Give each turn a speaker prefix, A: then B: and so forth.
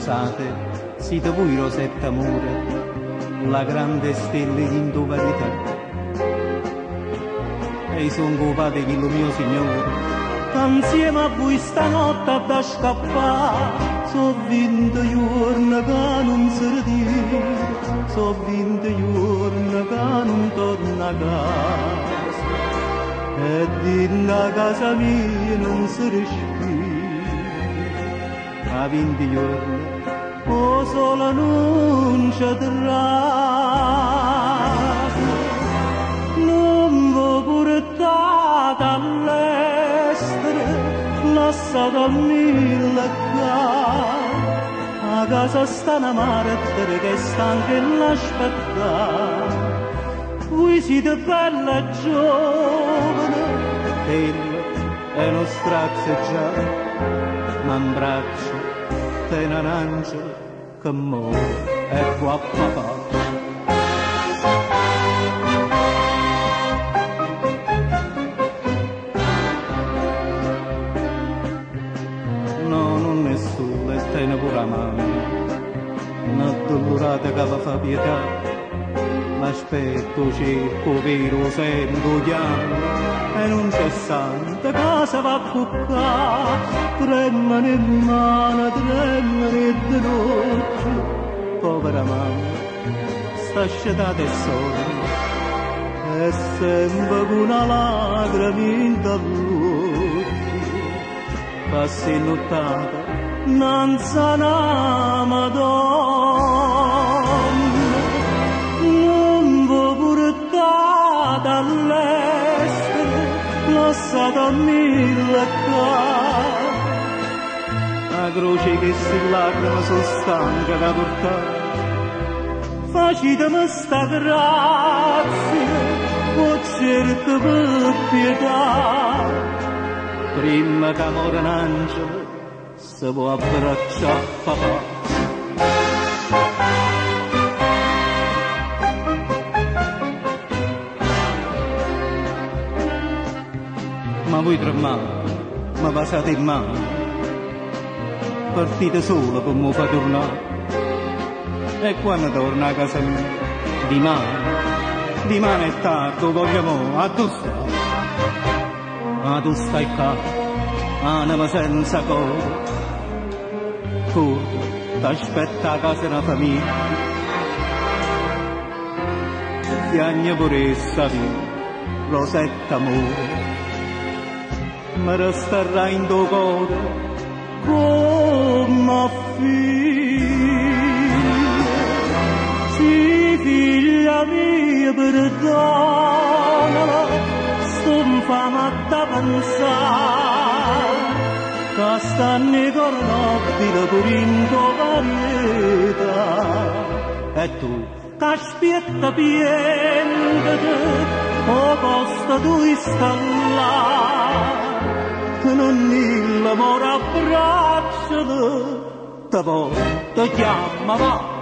A: sposate, siete voi Rosetta amore, la grande stella in tua verità. E son copate che lo mio Signore, insieme a voi stanotte da scappare. So 20 giorni che non si ritira, so 20 giorni che non torna a casa, e dentro casa mia non si respira. A 20 giorni o solo non c'è terrazza, non vi portate all'estero, lasciate a mille qua. A casa sta una martire che sta anche l'aspettare. Voi siete bella e giovane, quello è uno strazio già, ma in braccio te un angelo che muore e qua papà. No, non è solo, e te ne pure la mano, una dolorata che vi fa pietà, l'aspetto cerco vero, sento chiamo, e non c'è santa casa va a buccare, tremano in mano, tremano di notte, povera mamma, sta scetata e sola, e sempre con una lacrima in dall'occhio, passi nottata, nanza una Madonna, non vi portate all'estero, lasciate a mille qua. La croce che si lacrima sono stanca da portare, facitemi sta grazia, o cerco per pietà. Prima che muore un angelo, si può abbracciare papà. Ma voi tre mani, mi passate in mano, partite solo per mi far tornare. E quando torna a casa mia, dimani è tardi, vogliamo, a tu stai? Ma tu stai qua, anima senza cuore, corro, t'aspetta a casa una famiglia, piagne pure essa via, Rosetta amore, mi resterà in tuo cuore come figlia. Sì, figlia mia, perdonala, sto infamata pensare che stanno cornobile pure in tua varietà. E tu, che aspetta piangete, o posto tu installare, che non il l'amore abbracciate, te poi ti chiama va.